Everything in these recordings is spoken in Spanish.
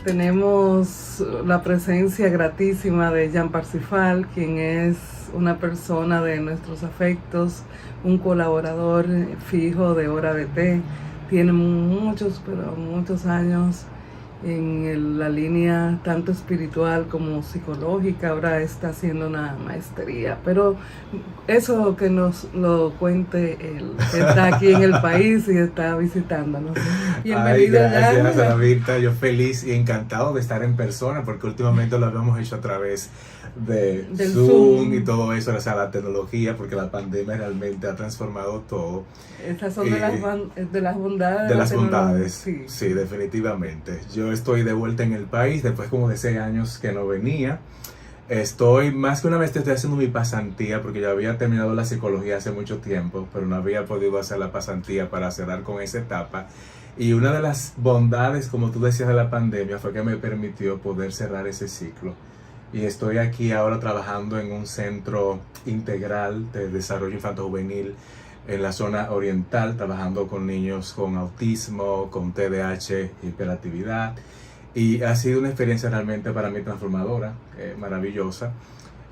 tenemos la presencia gratísima de Jean Parsifal, quien es una persona de nuestros afectos, un colaborador fijo de Hora de Té. Tiene muchos años en la línea tanto espiritual como psicológica. Ahora está haciendo una maestría, pero eso que nos lo cuente él, que está aquí en el país y está visitándonos. Bienvenido. Gracias, Aravita. Yo feliz y encantado de estar en persona, porque últimamente lo habíamos hecho a través del Zoom y todo eso, o sea, la tecnología, porque la pandemia realmente ha transformado todo. Esas son de las bondades. De las bondades, sí, definitivamente. Yo estoy de vuelta en el país después como de 6 años que no venía. Más que una vez estoy haciendo mi pasantía, porque yo había terminado la psicología hace mucho tiempo, pero no había podido hacer la pasantía para cerrar con esa etapa. Y una de las bondades, como tú decías, de la pandemia fue que me permitió poder cerrar ese ciclo. Y estoy aquí ahora trabajando en un centro integral de desarrollo infanto-juvenil en la zona oriental, trabajando con niños con autismo, con TDAH, hiperactividad. Y ha sido una experiencia realmente para mí transformadora, maravillosa.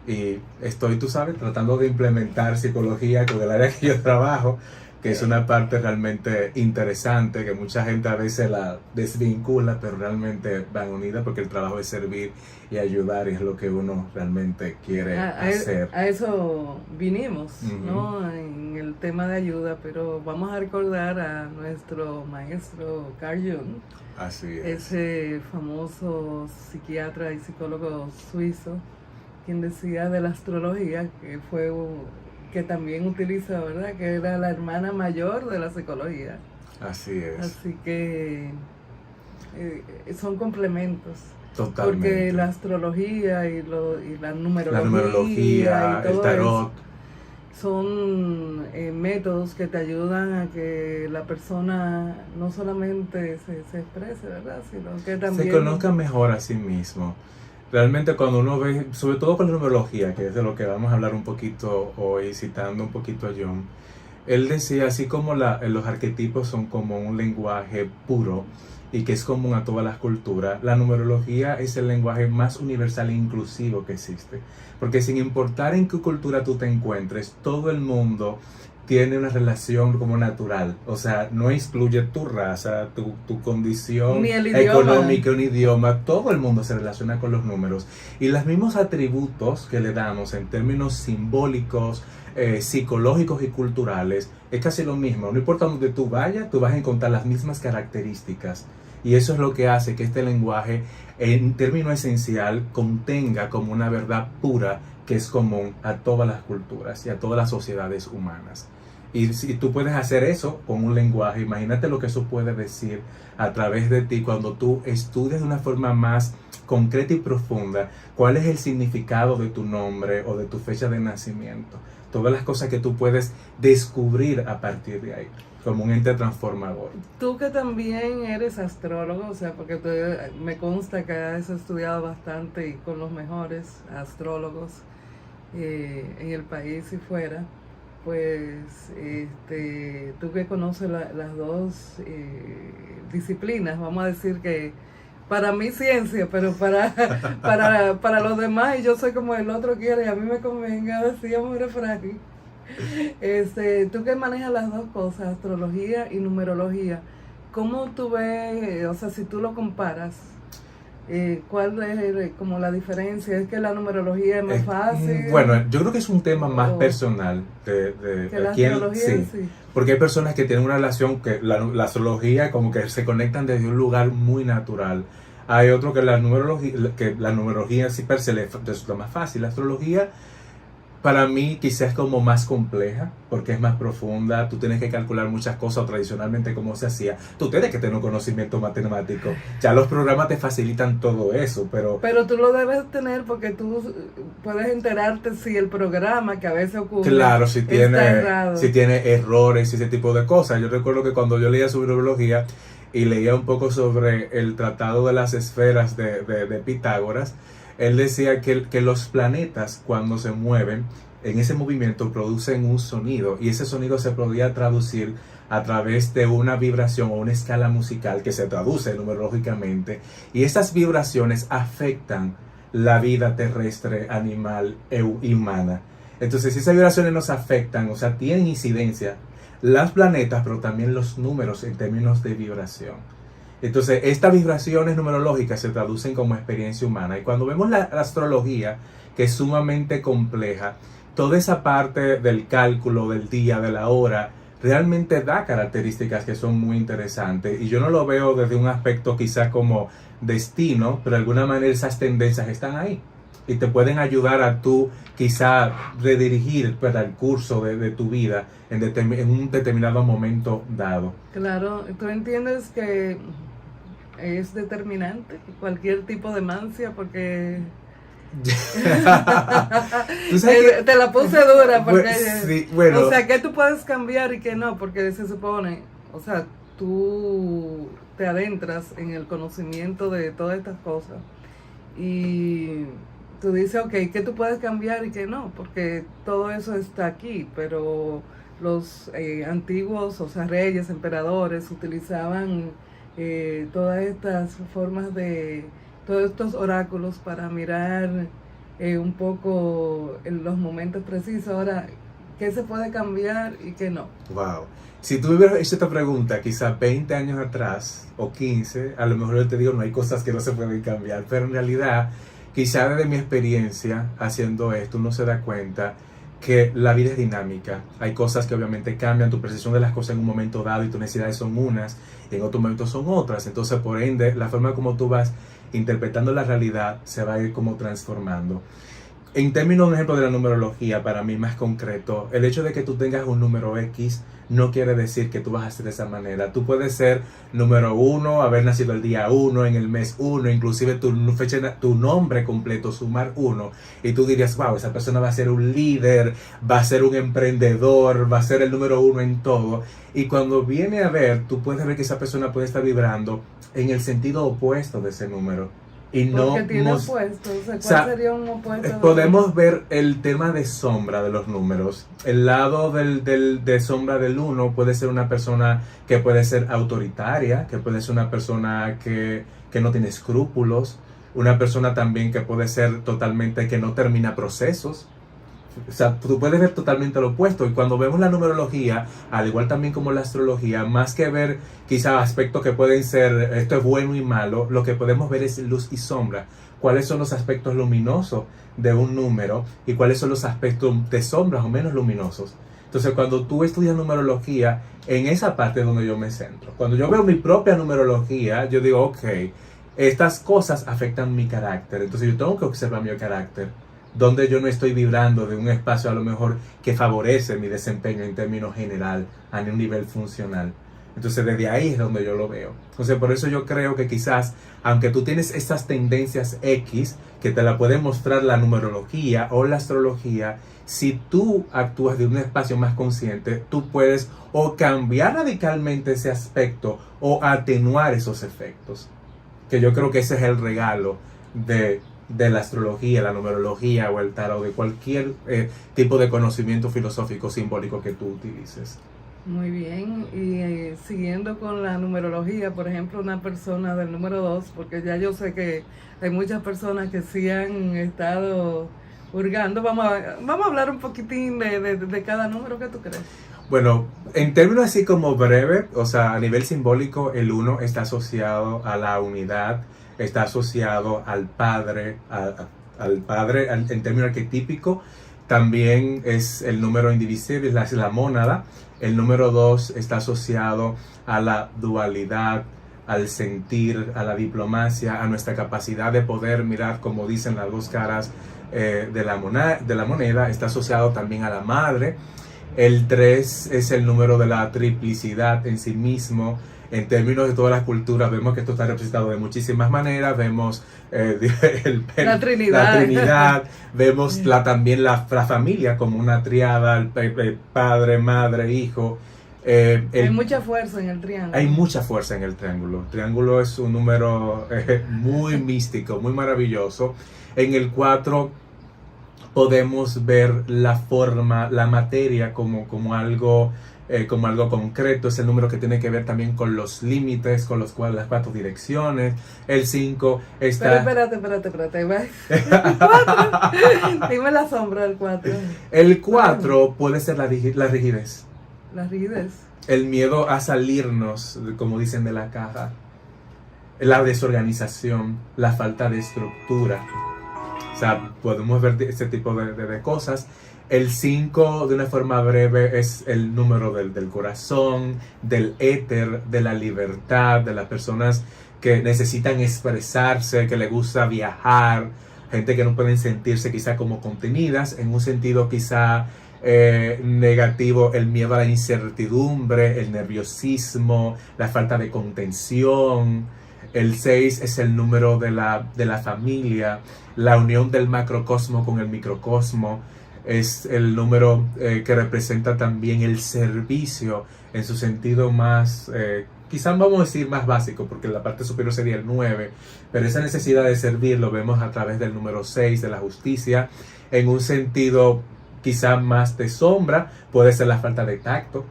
Y estoy, tú sabes, tratando de implementar psicología con el área que yo trabajo, que es una parte realmente interesante, que mucha gente a veces la desvincula, pero realmente van unidas porque el trabajo es servir y ayudar, y es lo que uno realmente quiere hacer. A eso vinimos, ¿no? En el tema de ayuda, pero vamos a recordar a nuestro maestro Carl Jung. Así es. Ese famoso psiquiatra y psicólogo suizo, quien decía de la astrología que también utiliza, ¿verdad? Que era la hermana mayor de la psicología. Así es. Así que son complementos. Totalmente. Porque la astrología y la numerología y todo el tarot, son métodos que te ayudan a que la persona no solamente se exprese, ¿verdad? Sino que también se conozca mejor a sí mismo. Realmente cuando uno ve, sobre todo con la numerología, que es de lo que vamos a hablar un poquito hoy, citando un poquito a Jung, él decía, así como los arquetipos son como un lenguaje puro y que es común a todas las culturas, la numerología es el lenguaje más universal e inclusivo que existe. Porque sin importar en qué cultura tú te encuentres, todo el mundo tiene una relación como natural, o sea, no excluye tu raza, tu condición económica, un idioma, todo el mundo se relaciona con los números, y los mismos atributos que le damos en términos simbólicos, psicológicos y culturales, es casi lo mismo. No importa donde tú vayas, tú vas a encontrar las mismas características, y eso es lo que hace que este lenguaje, en término esencial, contenga como una verdad pura que es común a todas las culturas y a todas las sociedades humanas. Y si tú puedes hacer eso con un lenguaje, imagínate lo que eso puede decir a través de ti cuando tú estudias de una forma más concreta y profunda cuál es el significado de tu nombre o de tu fecha de nacimiento. Todas las cosas que tú puedes descubrir a partir de ahí, como un ente transformador. Tú que también eres astrólogo, o sea, porque me consta que has estudiado bastante y con los mejores astrólogos en el país y fuera, pues tú que conoces las dos disciplinas, vamos a decir que para mí ciencia, pero para los demás, y yo soy como el otro quiere, y a mí me convenga, decíamos un refrán. Tú que manejas las dos cosas, astrología y numerología, ¿cómo tú ves, o sea, si tú lo comparas, cuál es como la diferencia? ¿Es que la numerología es más fácil? Bueno, yo creo que es un tema más personal que la astrología, sí. Porque hay personas que tienen una relación que la astrología como que se conectan desde un lugar muy natural. Hay otro que la numerología sí per se le resulta más fácil. La astrología para mí quizás es como más compleja, porque es más profunda, tú tienes que calcular muchas cosas, o tradicionalmente como se hacía, tú tienes que tener un conocimiento matemático, ya los programas te facilitan todo eso, pero tú lo debes tener porque tú puedes enterarte si el programa que a veces ocurre claro, si tiene errores y ese tipo de cosas. Yo recuerdo que cuando yo leía sobre numerología y leía un poco sobre el tratado de las esferas de Pitágoras, él decía que los planetas cuando se mueven, en ese movimiento producen un sonido y ese sonido se podía traducir a través de una vibración o una escala musical que se traduce numerológicamente, y esas vibraciones afectan la vida terrestre, animal y humana. Entonces, si esas vibraciones nos afectan, o sea, tienen incidencia los planetas, pero también los números en términos de vibración. Entonces, estas vibraciones numerológicas se traducen como experiencia humana. Y cuando vemos la astrología, que es sumamente compleja, toda esa parte del cálculo del día, de la hora, realmente da características que son muy interesantes. Y yo no lo veo desde un aspecto quizá como destino, pero de alguna manera esas tendencias están ahí. Y te pueden ayudar a tú quizá redirigir el curso de tu vida en un determinado momento dado. Claro, tú entiendes que es determinante cualquier tipo de mancia, porque ¿Tú sabes te la puse dura, porque sí, bueno, o sea, que tú puedes cambiar y que no, porque se supone, o sea, tú te adentras en el conocimiento de todas estas cosas y tú dices, ok, que tú puedes cambiar y que no, porque todo eso está aquí, pero los antiguos, o sea, reyes, emperadores, utilizaban todas estas formas de, todos estos oráculos para mirar un poco en los momentos precisos. Ahora, ¿qué se puede cambiar y qué no? Wow. Si tú me hubieras hecho esta pregunta quizás 20 años atrás o 15, a lo mejor yo te digo, no hay cosas que no se pueden cambiar, pero en realidad, quizás desde mi experiencia haciendo esto, uno se da cuenta que la vida es dinámica. Hay cosas que obviamente cambian, tu percepción de las cosas en un momento dado y tus necesidades son unas, y en otro momento son otras. Entonces, por ende, la forma como tú vas interpretando la realidad se va a ir como transformando. En términos, por ejemplo, de la numerología, para mí más concreto, el hecho de que tú tengas un número X no quiere decir que tú vas a ser de esa manera. Tú puedes ser número 1, haber nacido el día 1, en el mes 1, inclusive tu nombre completo, sumar 1, y tú dirías, wow, esa persona va a ser un líder, va a ser un emprendedor, va a ser el número 1 en todo. Y cuando viene a ver, tú puedes ver que esa persona puede estar vibrando en el sentido opuesto de ese número. Y porque no tiene opuestos, ¿cuál sería un opuesto? Podemos ver el tema de sombra de los números. El lado de sombra del 1 puede ser una persona que puede ser autoritaria, que puede ser una persona que no tiene escrúpulos, una persona también que puede ser totalmente que no termina procesos. O sea, tú puedes ver totalmente lo opuesto. Y cuando vemos la numerología, al igual también como la astrología, más que ver quizá aspectos que pueden ser esto es bueno y malo, lo que podemos ver es luz y sombra. ¿Cuáles son los aspectos luminosos de un número y cuáles son los aspectos de sombras o menos luminosos? Entonces, cuando tú estudias numerología, en esa parte es donde yo me centro. Cuando yo veo mi propia numerología, yo digo, ok, estas cosas afectan mi carácter. Entonces, yo tengo que observar mi carácter, donde yo no estoy vibrando de un espacio a lo mejor que favorece mi desempeño en términos general, a un nivel funcional. Entonces desde ahí es donde yo lo veo. Entonces por eso yo creo que quizás, aunque tú tienes estas tendencias X, que te la puede mostrar la numerología o la astrología, si tú actúas de un espacio más consciente, tú puedes o cambiar radicalmente ese aspecto o atenuar esos efectos. Que yo creo que ese es el regalo de la astrología, la numerología o el tarot, de cualquier tipo de conocimiento filosófico simbólico que tú utilices. Muy bien, y siguiendo con la numerología, por ejemplo, una persona del número 2, porque ya yo sé que hay muchas personas que sí han estado hurgando. Vamos a hablar un poquitín de cada número. ¿Qué tú crees? Bueno, en términos así como breve, o sea, a nivel simbólico, el 1 está asociado a la unidad, está asociado al padre, en términos arquetípicos. También es el número indivisible, es la mónada. El número 2 está asociado a la dualidad, al sentir, a la diplomacia, a nuestra capacidad de poder mirar, como dicen, las dos caras de la moneda. Está asociado también a la madre. El 3 es el número de la triplicidad en sí mismo. En términos de todas las culturas, vemos que esto está representado de muchísimas maneras. Vemos la Trinidad. Vemos también la familia como una triada, el padre, madre, hijo. Hay mucha fuerza en el triángulo. Hay mucha fuerza en el triángulo. El triángulo es un número muy místico, muy maravilloso. En el 4 podemos ver la forma, la materia como algo concreto. Es el número que tiene que ver también con los límites, con las 4 direcciones. El 5 está... Pero espérate. Dime la sombra del 4. El 4 puede ser la rigidez. La rigidez. El miedo a salirnos, como dicen, de la caja. La desorganización, la falta de estructura. O sea, podemos ver ese tipo de cosas. El 5, de una forma breve, es el número del corazón, del éter, de la libertad, de las personas que necesitan expresarse, que les gusta viajar, gente que no pueden sentirse quizá como contenidas, en un sentido quizá negativo, el miedo a la incertidumbre, el nerviosismo, la falta de contención. El 6 es el número de la familia, la unión del macrocosmo con el microcosmo. Es el número que representa también el servicio en su sentido más, quizás vamos a decir más básico, porque la parte superior sería el 9, pero esa necesidad de servir lo vemos a través del número 6, de la justicia. En un sentido quizás más de sombra, puede ser la falta de tacto,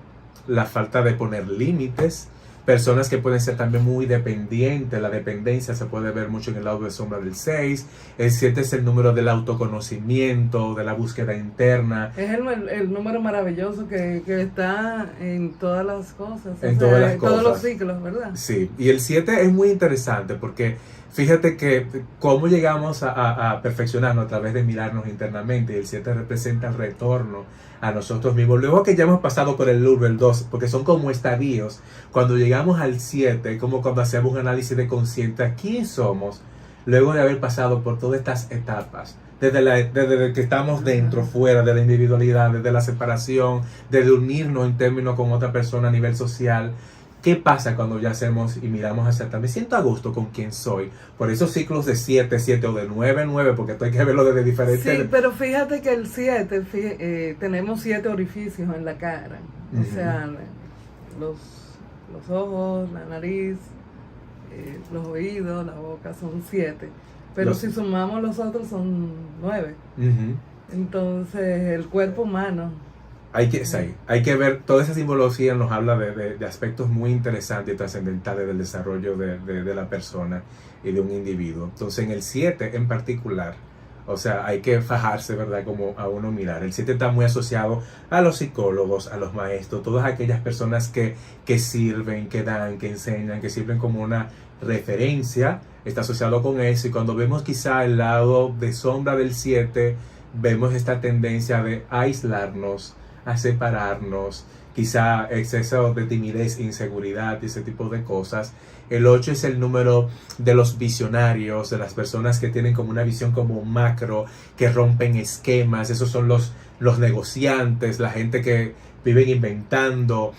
la falta de poner límites. Personas que pueden ser también muy dependientes. La dependencia se puede ver mucho en el lado de sombra del 6. El 7 es el número del autoconocimiento, de la búsqueda interna. Es el número maravilloso que está en todas las cosas. En todas las cosas. Todos los ciclos, ¿verdad? Sí, y el 7 es muy interesante porque fíjate que cómo llegamos a perfeccionarnos a través de mirarnos internamente. Y el 7 representa el retorno a nosotros mismos. Luego que ya hemos pasado por el 1, el 2, porque son como estadios. Cuando llegamos al 7, como cuando hacemos un análisis de conciencia, ¿quién somos? Luego de haber pasado por todas estas etapas. Desde que estamos dentro, fuera, de la individualidad, desde la separación, desde unirnos en términos con otra persona a nivel social. ¿Qué pasa cuando ya hacemos y miramos hacia atrás? Me siento a gusto con quién soy. Por esos ciclos de 7, 7 o de 9, 9, porque esto hay que verlo desde diferentes... Sí, pero fíjate que el 7, tenemos 7 orificios en la cara. O sea, los ojos, la nariz, los oídos, la boca, son 7. Pero si sumamos los otros son 9. Entonces, el cuerpo humano... Hay que ver, toda esa simbología nos habla de aspectos muy interesantes y trascendentales del desarrollo de la persona y de un individuo. Entonces en el 7 en particular, o sea, hay que fajarse, ¿verdad? Como a uno mirar. El 7 está muy asociado a los psicólogos, a los maestros, todas aquellas personas que sirven, que dan, que enseñan, que sirven como una referencia. Está asociado con eso, y cuando vemos quizá el lado de sombra del 7, vemos esta tendencia de aislarnos, a separarnos, quizá exceso de timidez, inseguridad y ese tipo de cosas. El 8 es el número de los visionarios, de las personas que tienen como una visión como macro, que rompen esquemas. Esos son los negociantes, la gente que viven inventando,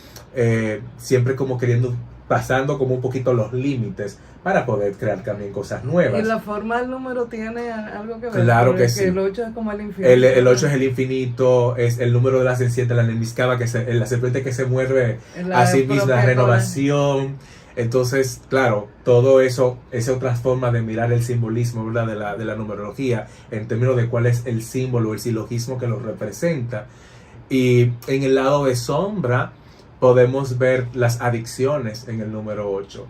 siempre como queriendo, pasando como un poquito los límites para poder crear también cosas nuevas. ¿Y la forma del número tiene algo que ver? Claro que sí. El 8 es como el infinito. El 8 es el infinito, es el número de la serpiente, la nemiscaba, que la serpiente que se mueve a sí misma, la renovación. Entonces, claro, todo eso es otra forma de mirar el simbolismo, ¿verdad? de la numerología, en términos de cuál es el símbolo, el silogismo que lo representa. Y en el lado de sombra podemos ver las adicciones en el número 8,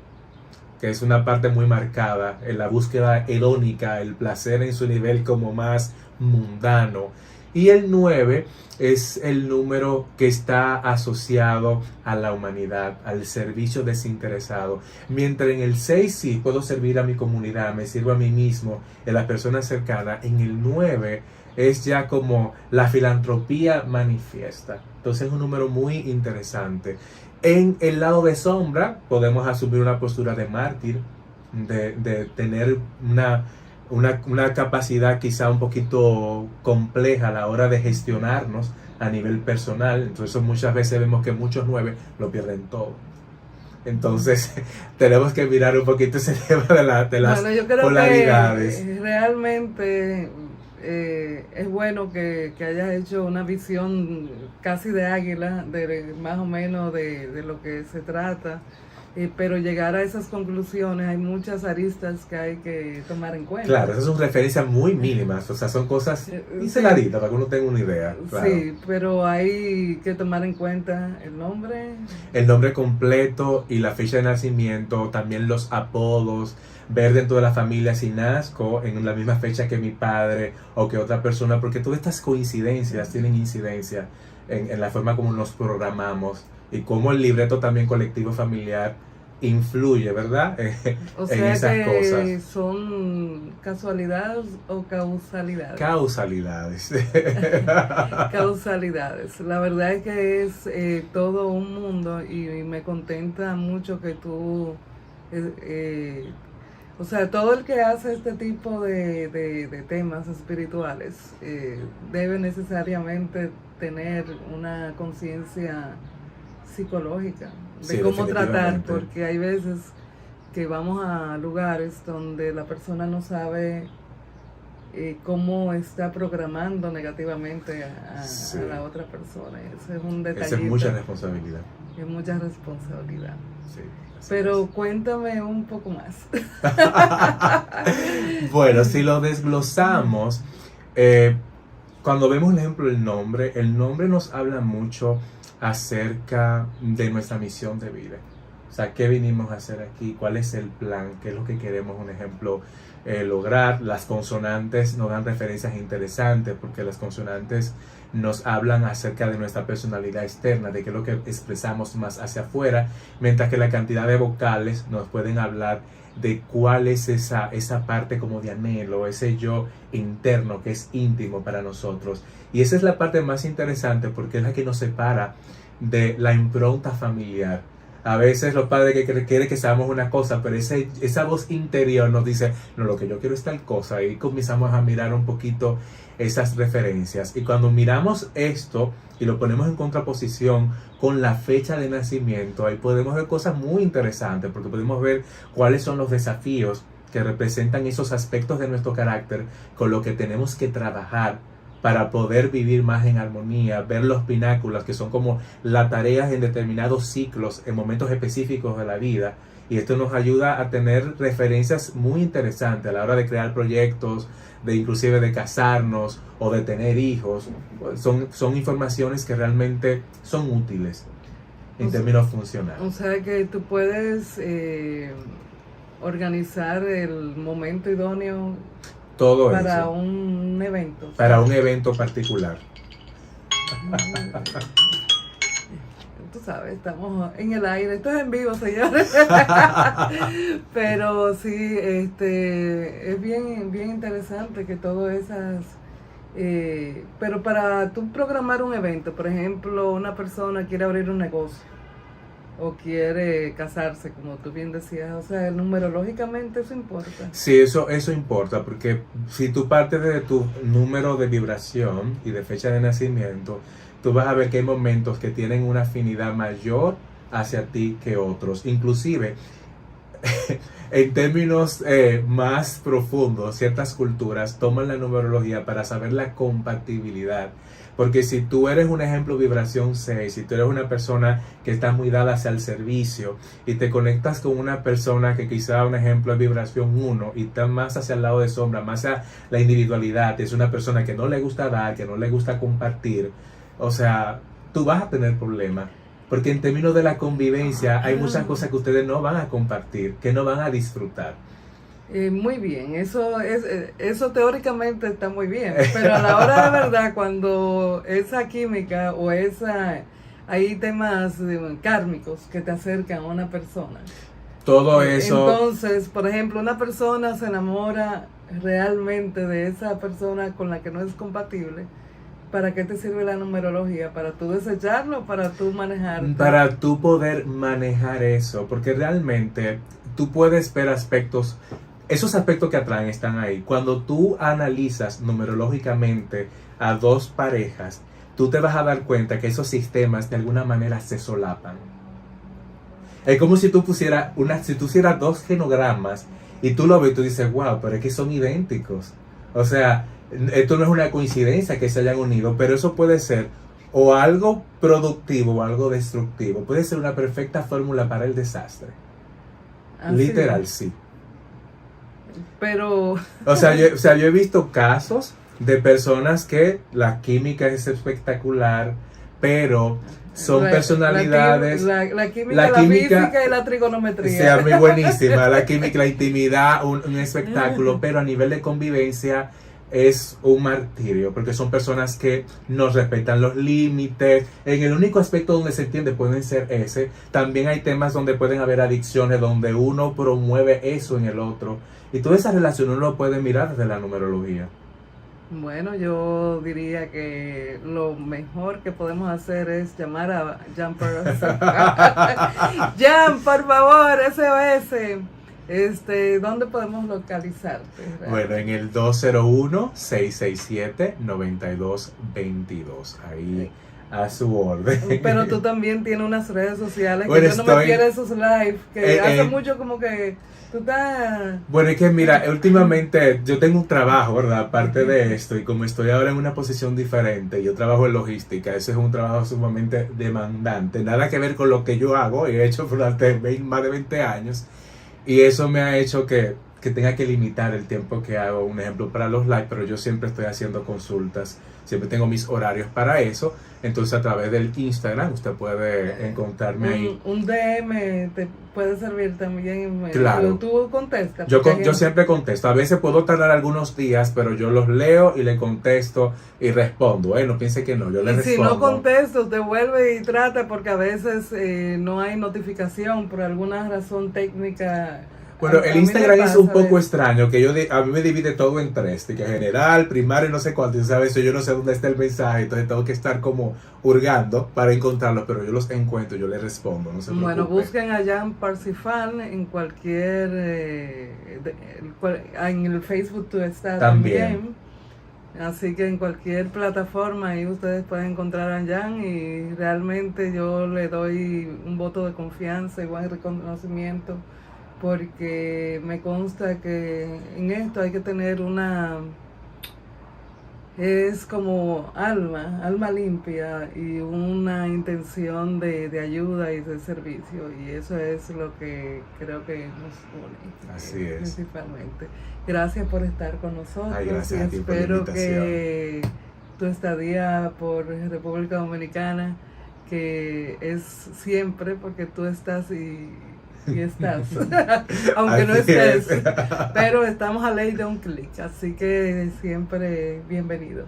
que es una parte muy marcada en la búsqueda hedónica, el placer en su nivel como más mundano. Y el 9 es el número que está asociado a la humanidad, al servicio desinteresado. Mientras en el 6 sí puedo servir a mi comunidad, me sirvo a mí mismo, a las personas cercanas, en el 9 es ya como la filantropía manifiesta. Entonces es un número muy interesante. En el lado de sombra podemos asumir una postura de mártir, de tener una capacidad quizá un poquito compleja a la hora de gestionarnos a nivel personal. Entonces muchas veces vemos que muchos 9 lo pierden todo. Entonces tenemos que mirar un poquito ese tema de las yo creo polaridades. Que realmente es bueno que hayas hecho una visión casi de águila, de más o menos de lo que se trata. pero llegar a esas conclusiones hay muchas aristas que hay que tomar en cuenta. Claro, esas son referencias muy mínimas, o sea, son cosas pinceladitas para que uno tenga una idea. Claro. Sí, pero hay que tomar en cuenta el nombre completo y la fecha de nacimiento, también los apodos, ver dentro de la familia si nazco en la misma fecha que mi padre o que otra persona, porque todas estas coincidencias tienen incidencia en la forma como nos programamos y cómo el libreto también colectivo familiar influye, ¿verdad? O sea, en esas que cosas. ¿son casualidades o causalidades? Causalidades. Causalidades. La verdad es que es todo un mundo y me contenta mucho que tú, o sea, todo el que hace este tipo de temas espirituales debe necesariamente tener una conciencia psicológica de Sí, cómo tratar, definitivamente. porque hay veces que vamos a lugares donde la persona no sabe cómo está programando negativamente Sí. a la otra persona. Ese es un Esa detallito. es mucha responsabilidad. Es mucha responsabilidad. Sí, así Pero es. cuéntame un poco más. Bueno, si lo desglosamos, cuando vemos el ejemplo del nombre, el nombre nos habla mucho acerca de nuestra misión de vida. O sea, ¿qué vinimos a hacer aquí? ¿Cuál es el plan? ¿Qué es lo que queremos, un ejemplo, lograr? Las consonantes nos dan referencias interesantes porque las consonantes nos hablan acerca de nuestra personalidad externa, de qué es lo que expresamos más hacia afuera, mientras que la cantidad de vocales nos pueden hablar de cuál es esa parte como de anhelo, ese yo interno que es íntimo para nosotros. Y esa es la parte más interesante porque es la que nos separa de la impronta familiar. A veces los padres que quieren que seamos una cosa, pero esa voz interior nos dice, no, lo que yo quiero es tal cosa, y comenzamos a mirar un poquito esas referencias. Y cuando miramos esto y lo ponemos en contraposición con la fecha de nacimiento, ahí podemos ver cosas muy interesantes, porque podemos ver cuáles son los desafíos que representan esos aspectos de nuestro carácter con lo que tenemos que trabajar para poder vivir más en armonía, ver los pináculos que son como las tareas en determinados ciclos, en momentos específicos de la vida. Y esto nos ayuda a tener referencias muy interesantes a la hora de crear proyectos, de inclusive de casarnos o de tener hijos. Son informaciones que realmente son útiles en términos funcionales. O sea que tú puedes organizar el momento idóneo Todo para eso. un evento. Para un evento particular. Tú sabes, estamos en el aire, esto es en vivo, señores. Pero sí, es bien interesante que todo esas... pero para tú programar un evento, por ejemplo, una persona quiere abrir un negocio o quiere casarse, como tú bien decías, o sea, numerológicamente eso importa. Sí, eso importa, porque si tú partes de tu número de vibración y de fecha de nacimiento, tú vas a ver que hay momentos que tienen una afinidad mayor hacia ti que otros. Inclusive, en términos más profundos, ciertas culturas toman la numerología para saber la compatibilidad. Porque si tú eres un ejemplo vibración 6, si tú eres una persona que está muy dada hacia el servicio y te conectas con una persona que quizá un ejemplo es vibración 1 y está más hacia el lado de sombra, más hacia la individualidad, es una persona que no le gusta dar, que no le gusta compartir, o sea, tú vas a tener problemas. Porque en términos de la convivencia hay muchas cosas que ustedes no van a compartir, que no van a disfrutar. Muy bien, eso teóricamente está muy bien, pero a la hora de verdad, cuando esa química o hay temas kármicos que te acercan a una persona. Todo eso. Entonces, por ejemplo, una persona se enamora realmente de esa persona con la que no es compatible. ¿Para qué te sirve la numerología? ¿Para tú desecharlo o para tú manejar? Para tú poder manejar eso, porque realmente tú puedes ver aspectos, esos aspectos que atraen están ahí. Cuando tú analizas numerológicamente a dos parejas, tú te vas a dar cuenta que esos sistemas de alguna manera se solapan. Es como si tú pusieras dos genogramas y tú lo ves y tú dices, wow, pero es que son idénticos. O sea, esto no es una coincidencia que se hayan unido, pero eso puede ser o algo productivo o algo destructivo. Puede ser una perfecta fórmula para el desastre. Literal, sí. Pero... O sea, yo he visto casos de personas que la química es espectacular, pero son personalidades... La química, la física y la trigonometría. Sea muy buenísima, la química, la intimidad, un espectáculo, pero a nivel de convivencia es un martirio, porque son personas que no respetan los límites. En el único aspecto donde se entiende pueden ser ese. También hay temas donde pueden haber adicciones, donde uno promueve eso en el otro. Y toda esa relación uno lo puede mirar desde la numerología. Bueno, yo diría que lo mejor que podemos hacer es llamar a Jan Jan, por favor, SOS. ¿Dónde podemos localizarte? Bueno, en el 201-667-9222. Ahí a su orden. Pero tú también tienes unas redes sociales, bueno, que yo no me pierdo esos live, que hace mucho como que tú estás... Bueno, es que mira, últimamente yo tengo un trabajo, ¿verdad? Aparte de esto, y como estoy ahora en una posición diferente, yo trabajo en logística, ese es un trabajo sumamente demandante, nada que ver con lo que yo hago, he hecho durante más de 20 años, y eso me ha hecho que tenga que limitar el tiempo que hago, un ejemplo para los live, pero yo siempre estoy haciendo consultas, siempre tengo mis horarios para eso, entonces a través del Instagram usted puede encontrarme ahí. Un DM te puede servir también, claro. Tú contestas. Yo siempre contesto, a veces puedo tardar algunos días, pero yo los leo y le contesto y respondo, no piense que no, yo le respondo. Si no contesto, te vuelve y trata, porque a veces no hay notificación por alguna razón técnica. Bueno, el Instagram es un poco extraño, que a mí me divide todo en tres, de que general, primario, no sé cuánto, ¿sabes? Yo no sé dónde está el mensaje, entonces tengo que estar como hurgando para encontrarlos, pero yo los encuentro, yo les respondo, no se preocupen. Bueno, busquen a Jan Parsifal en cualquier, en el Facebook tú estás también. Así que en cualquier plataforma ahí ustedes pueden encontrar a Jan, y realmente yo le doy un voto de confianza y buen reconocimiento, porque me consta que en esto hay que tener es como alma limpia y una intención de ayuda y de servicio, y eso es lo que creo que nos une. Así es. Principalmente. Gracias por estar con nosotros. Ay, gracias a ti por la espero invitación. Que tu estadía por República Dominicana, que es siempre, porque tú estás y estás, aunque no estés, pero estamos a ley de un clic, así que siempre bienvenido.